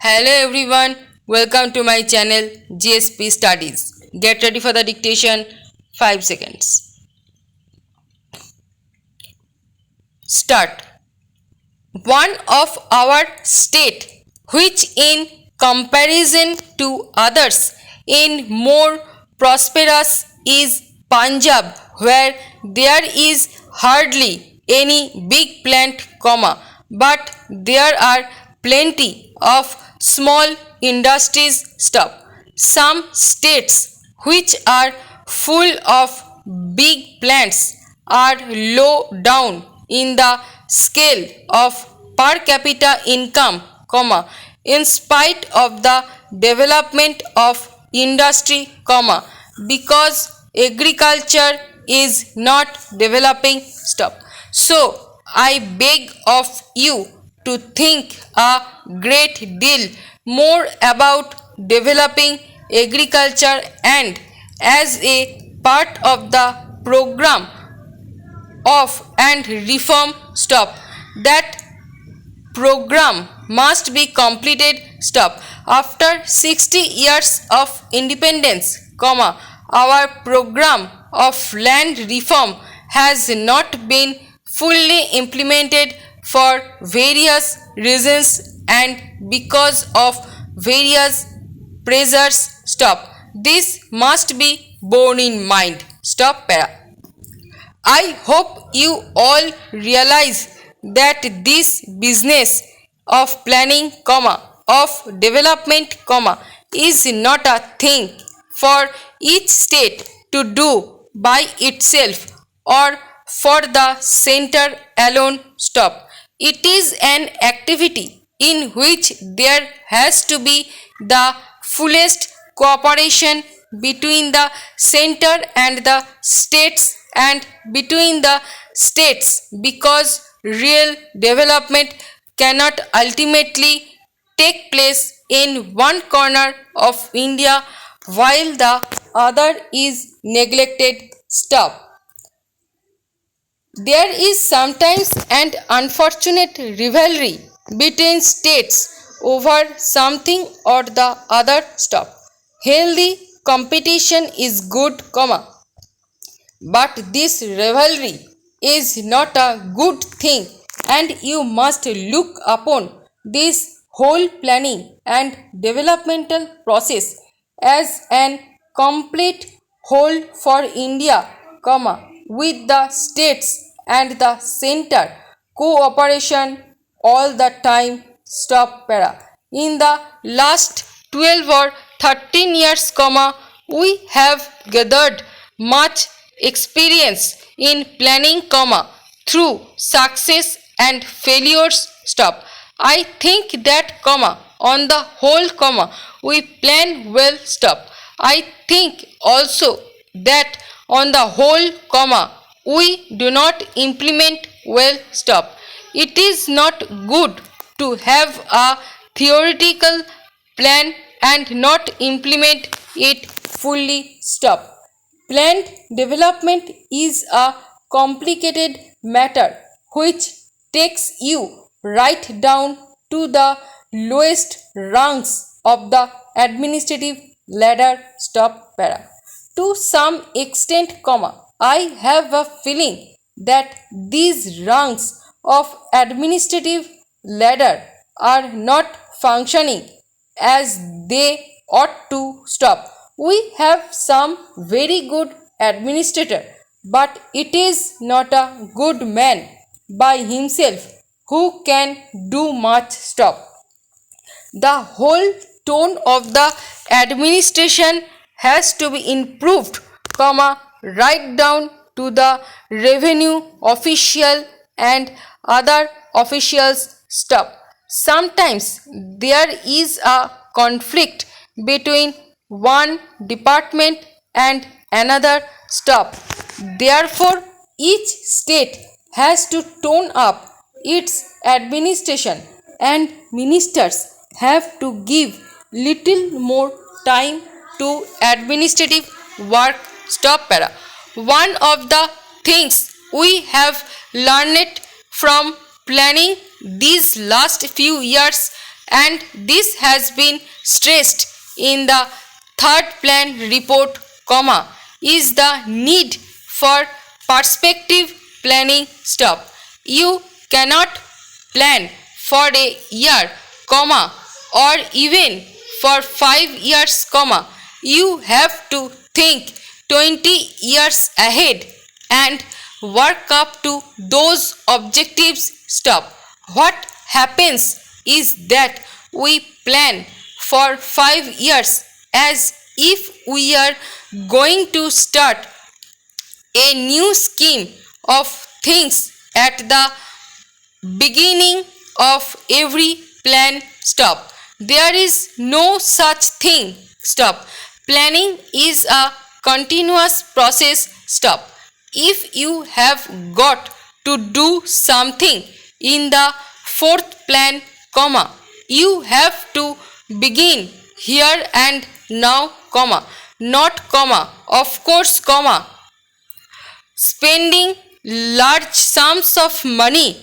Hello everyone, welcome to my channel GSP Studies. Get ready for the dictation. 5 seconds. Start. One of our state which in comparison to others in more prosperous is Punjab, where there is hardly any big plant, but there are plenty of small industries. Some states which are full of big plants are low down in the scale of per capita income, in spite of the development of industry, because agriculture is not developing. So I beg of you to think a great deal more about developing agriculture, and as a part of the program of and reform, that program must be completed. After 60 years of independence, our program of land reform has not been fully implemented for various reasons and because of various pressures. This must be borne in mind. I hope you all realize that this business of planning, of development, is not a thing for each state to do by itself or for the center alone. It is an activity in which there has to be the fullest cooperation between the center and the states, and between the states, because real development cannot ultimately take place in one corner of India while the other is neglected. There is sometimes an unfortunate rivalry between states over something or the other. Healthy competition is good, but this rivalry is not a good thing, and you must look upon this whole planning and developmental process as an complete whole for India, with the states and the center cooperation all the time. In the last 12 or 13 years, we have gathered much experience in planning, through success and failures. I think that, on the whole, we plan well. I think also that on the whole, we do not implement well. It is not good to have a theoretical plan and not implement it fully. Planned development is a complicated matter which takes you right down to the lowest rungs of the administrative ladder. To some extent, I have a feeling that these rungs of administrative ladder are not functioning as they ought to. We have some very good administrator, but it is not a good man by himself who can do much. The whole tone of the administration has to be improved, right down to the revenue official and other officials. Sometimes there is a conflict between one department and another. Therefore, each state has to tone up its administration, and ministers have to give little more time to administrative work. One of the things we have learned from planning these last few years and this has been stressed in the third plan report, comma, is the need for perspective planning. Stop. You cannot plan for a year, comma, or even for 5 years, comma. You have to think 20 years ahead and work up to those objectives. Stop. What happens is that we plan for 5 years as if we are going to start a new scheme of things at the beginning of every plan. Stop. There is no such thing. Stop. Planning is a continuous process. Stop. If you have got to do something in the fourth plan, comma, you have to begin here and now, comma, not, comma, of course, comma, spending large sums of money,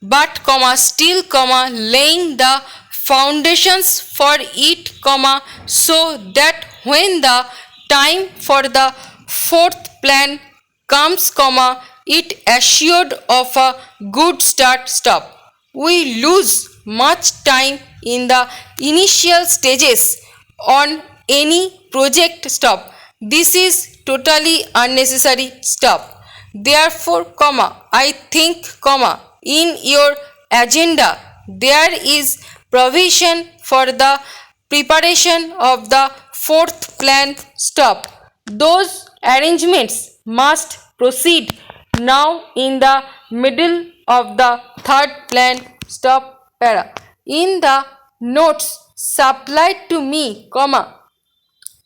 but, comma, still, comma, laying the foundations for it, comma, so that when the time for the fourth plan comes, comma, it assured of a good start. Stop. We lose much time in the initial stages on any project. Stop. This is totally unnecessary. Stop. Therefore, comma, I think, comma, in your agenda there is provision for the preparation of the fourth plan. Stop. Those arrangements must proceed now in the middle of the third plan. Stop. Para. In the notes supplied to me, comma,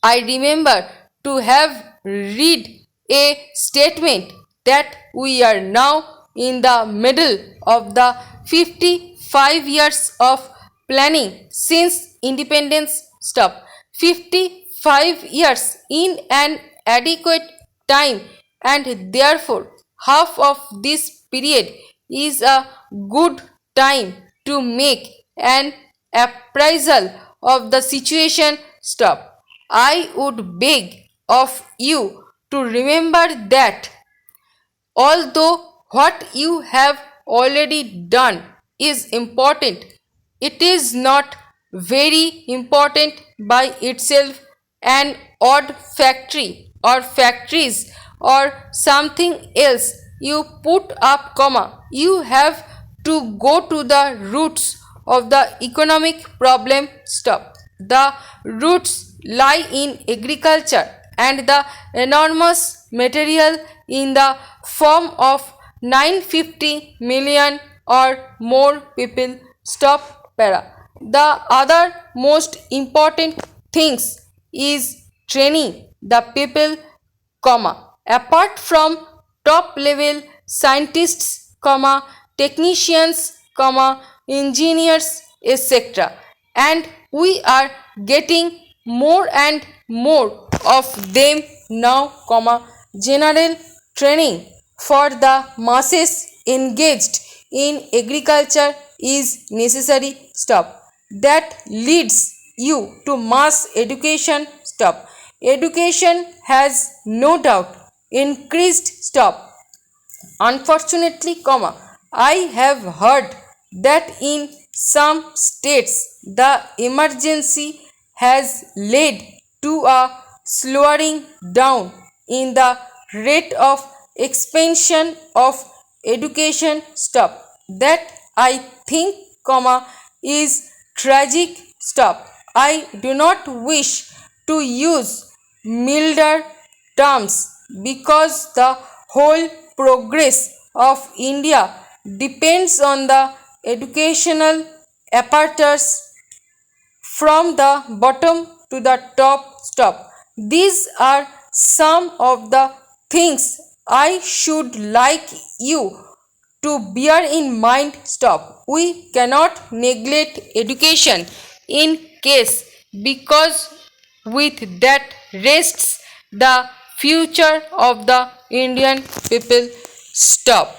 I remember to have read a statement that we are now in the middle of the 55 years of planning since independence. Stop. 55 years in an adequate time, and therefore half of this period is a good time to make an appraisal of the situation. Stop. I would beg of you to remember that although what you have already done is important, it is not very important by itself. An odd factory or factories or something else you put up, comma, you have to go to the roots of the economic problem. Stop. The roots lie in agriculture and the enormous material in the form of 950 million or more people. Stop. Para. The other most important things is training the people, comma, apart from top level scientists, comma, technicians, comma, engineers, etc. And we are getting more and more of them now, comma, general training for the masses engaged in agriculture is necessary. Stop. That leads you to mass education. Stop. Education has no doubt increased. Stop. Unfortunately, comma, I have heard that in some states the emergency has led to a slowing down in the rate of expansion of education. Stop. That I think, comma, is tragic. Stop. I do not wish to use milder terms because the whole progress of India depends on the educational apparatus from the bottom to the top. Stop. These are some of the things I should like you to bear in mind. Stop. We cannot neglect education in case, because with that rests the future of the Indian people. Stop.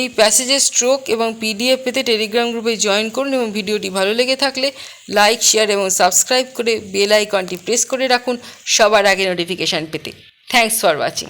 এই প্যাসেজের stroke এবং PDF পেতে Telegram গ্রুপে join করুন এবং ভিডিওটি ভালো লেগে থাকলে লাইক, শেয়ার এবং সাবস্ক্রাইব করে বেল আইকনটি প্রেস করে রাখুন সবার আগে নোটিফিকেশান পেতে। Thanks for watching.